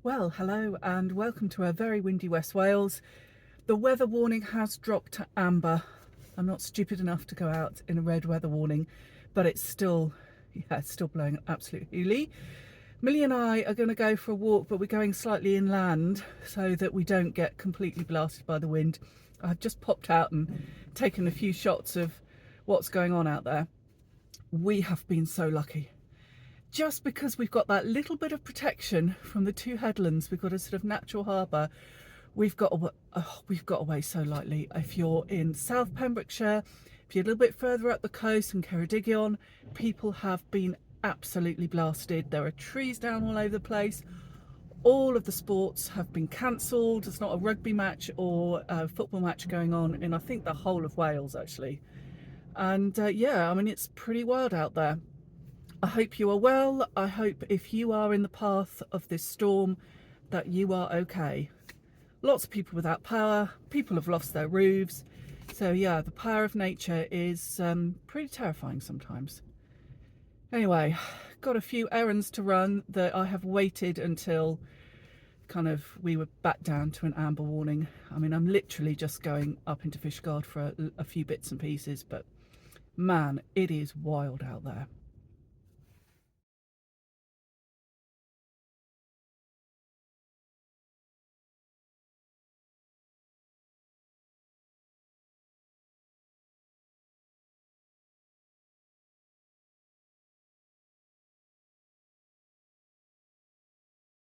Well, hello and welcome to a very windy West Wales. The weather warning has dropped to amber. I'm not stupid enough to go out in a red weather warning, but it's still blowing an absolute hoolie. Millie and I are going to go for a walk, but we're going slightly inland so that we don't get completely blasted by the wind. I've just popped out and taken a few shots of what's going on out there. We have been so lucky. Just because we've got that little bit of protection from the two headlands, we've got a sort of natural harbour. We've got away so lightly. If you're in South Pembrokeshire, if you're a little bit further up the coast in Ceredigion, people have been absolutely blasted. There are trees down all over the place. All of the sports have been cancelled. There's not a rugby match or a football match going on in, I think, the whole of Wales actually. And yeah, I mean, it's pretty wild out there. I hope you are well. I hope if you are in the path of this storm that you are okay. Lots of people without power, people have lost their roofs. So yeah, the power of nature is pretty terrifying sometimes. Anyway, got a few errands to run that I have waited until kind of we were back down to an amber warning. I mean, I'm literally just going up into Fishguard for a few bits and pieces, but man, it is wild out there.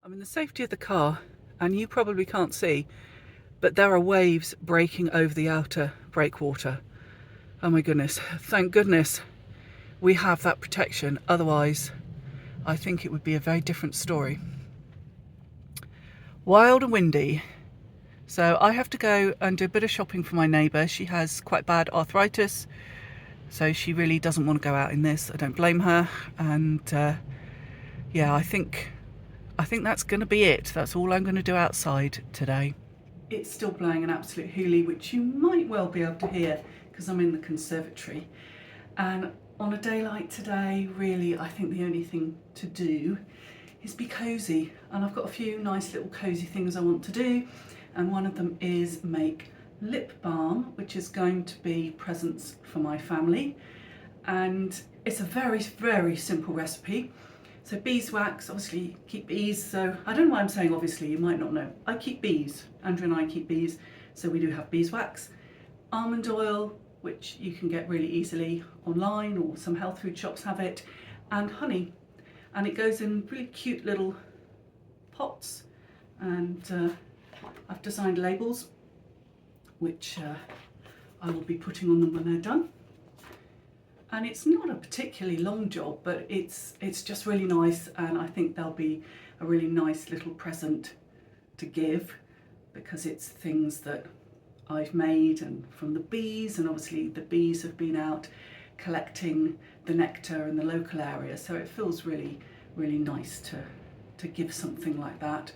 I'm in the safety of the car, and you probably can't see, but there are waves breaking over the outer breakwater. Oh my goodness, thank goodness we have that protection. Otherwise, I think it would be a very different story. Wild and windy. So I have to go and do a bit of shopping for my neighbour. She has quite bad arthritis, so she really doesn't want to go out in this. I don't blame her. And yeah, I think that's going to be it. That's all I'm going to do outside today. It's still blowing an absolute hoolie, which you might well be able to hear because I'm in the conservatory. And on a day like today, really, I think the only thing to do is be cosy. And I've got a few nice little cosy things I want to do. And one of them is make lip balm, which is going to be presents for my family. And it's a very, very simple recipe. So beeswax, obviously keep bees. So I don't know why I'm saying obviously, you might not know. I keep bees, Andrew and I keep bees. So we do have beeswax, almond oil, which you can get really easily online or some health food shops have it, and honey. And it goes in really cute little pots. And I've designed labels, which I will be putting on them when they're done. And it's not a particularly long job, but it's just really nice, and I think they'll be a really nice little present to give because it's things that I've made and from the bees, and obviously the bees have been out collecting the nectar in the local area, so it feels really, really nice to give something like that.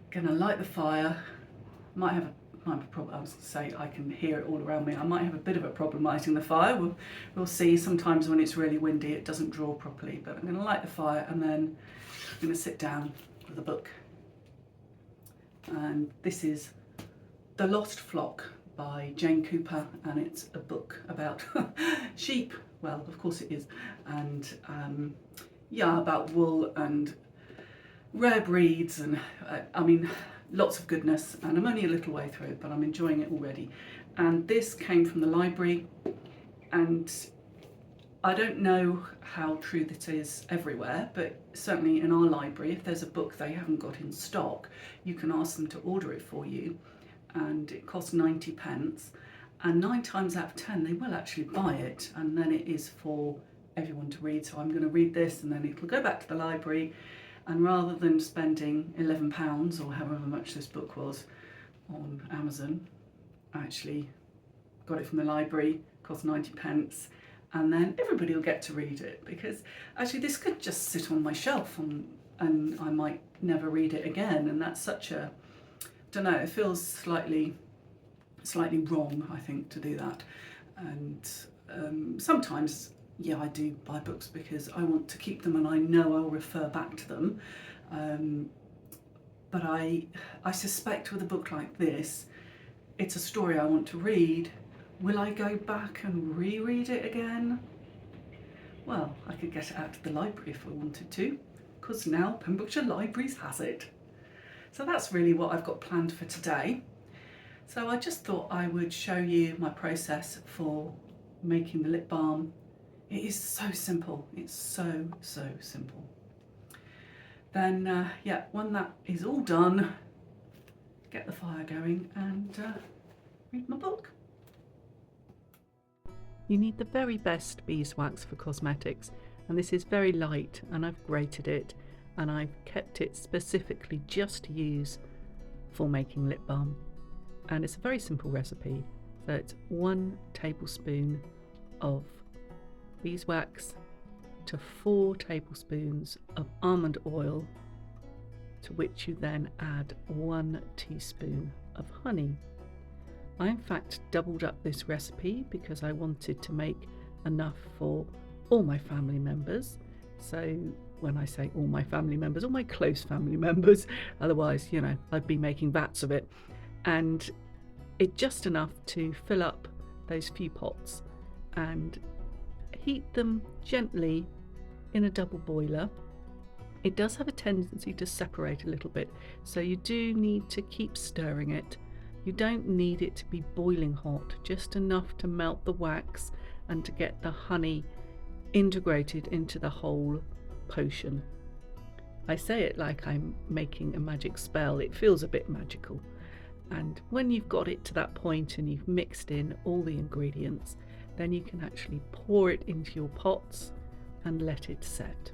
Gonna light the fire. Might have a problem. I was going to say I can hear it all around me. I might have a bit of a problem lighting the fire. We'll see. Sometimes when it's really windy, it doesn't draw properly. But I'm going to light the fire and then I'm going to sit down with a book. And this is The Lost Flock by Jane Cooper, and it's a book about sheep. Well, of course it is, and yeah, about wool and rare breeds, and I mean, lots of goodness. And I'm only a little way through it, but I'm enjoying it already. And this came from the library, and I don't know how true this is everywhere, but certainly in our library, if there's a book they haven't got in stock, you can ask them to order it for you, and it costs 90p, and 9 times out of 10 they will actually buy it, and then it is for everyone to read. So I'm going to read this, and then it'll go back to the library. And rather than spending £11 or however much this book was on Amazon, I actually got it from the library, cost 90p, and then everybody will get to read it, because actually this could just sit on my shelf and I might never read it again, and that's such a, I don't know, it feels slightly wrong, I think, to do that. And sometimes, yeah, I do buy books because I want to keep them and I know I'll refer back to them. but I suspect with a book like this, it's a story I want to read. Will I go back and reread it again? Well, I could get it out to the library if I wanted to, because now Pembrokeshire Libraries has it. So that's really what I've got planned for today. So I just thought I would show you my process for making the lip balm. It is so simple. It's so simple. Then, yeah, when that is all done, get the fire going and read my book. You need the very best beeswax for cosmetics, and this is very light, and I've grated it and I've kept it specifically just to use for making lip balm. And it's a very simple recipe. So it's 1 tablespoon of beeswax to 4 tablespoons of almond oil, to which you then add 1 teaspoon of honey. I in fact doubled up this recipe because I wanted to make enough for all my family members. So when I say all my family members, all my close family members, otherwise, you know, I'd be making vats of it. And it's just enough to fill up those few pots and heat them gently in a double boiler. It does have a tendency to separate a little bit, so you do need to keep stirring it. You don't need it to be boiling hot, just enough to melt the wax and to get the honey integrated into the whole potion. I say it like I'm making a magic spell. It feels a bit magical. And when you've got it to that point and you've mixed in all the ingredients, then you can actually pour it into your pots and let it set.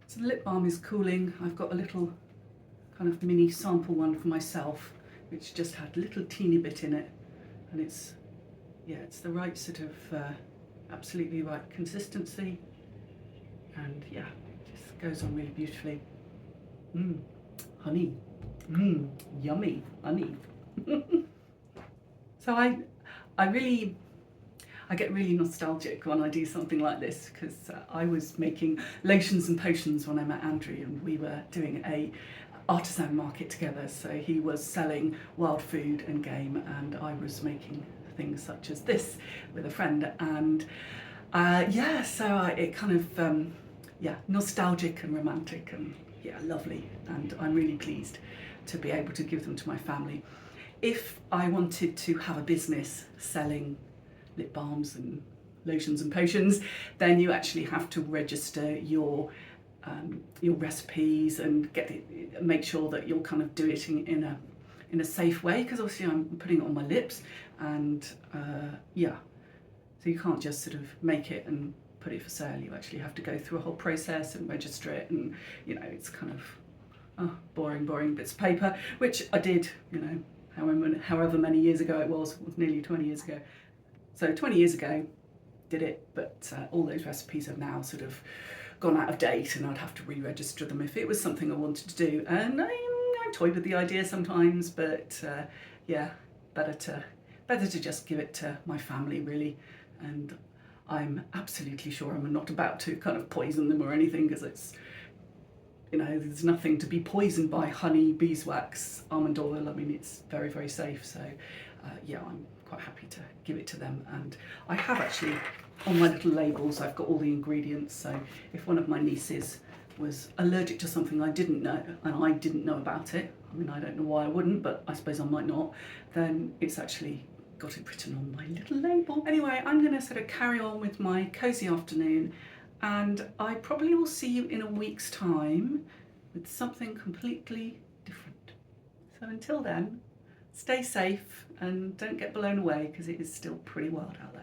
So the lip balm is cooling. I've got a little kind of mini sample one for myself, which just had a little teeny bit in it, and it's, yeah, it's the right sort of absolutely right consistency, and yeah, it just goes on really beautifully. Honey, yummy honey. So I get really nostalgic when I do something like this, because I was making lotions and potions when I met Andrew, and we were doing a artisan market together. So he was selling wild food and game, and I was making things such as this with a friend. And yeah, so it kind of yeah, nostalgic and romantic and yeah, lovely. And I'm really pleased to be able to give them to my family. If I wanted to have a business selling lip balms and lotions and potions, then you actually have to register your recipes and make sure that you'll kind of do it in a safe way, because obviously I'm putting it on my lips, and yeah, so you can't just sort of make it and put it for sale. You actually have to go through a whole process and register it, and you know, it's kind of boring bits of paper, which I did, you know, however many years ago it was nearly 20 years ago. So 20 years ago, did it, but all those recipes have now sort of gone out of date, and I'd have to re-register them if it was something I wanted to do. And I toy with the idea sometimes, but yeah, better to just give it to my family, really. And I'm absolutely sure I'm not about to kind of poison them or anything, because it's, you know, there's nothing to be poisoned by: honey, beeswax, almond oil. I mean, it's very safe. So yeah, I'm quite happy to give it to them. And I have actually, on my little labels, I've got all the ingredients. So if one of my nieces was allergic to something I didn't know, and I didn't know about it, I mean, I don't know why I wouldn't, but I suppose I might not, then it's actually got it written on my little label. Anyway, I'm going to sort of carry on with my cosy afternoon, and I probably will see you in a week's time with something completely different. So until then, stay safe and don't get blown away, because it is still pretty wild out there.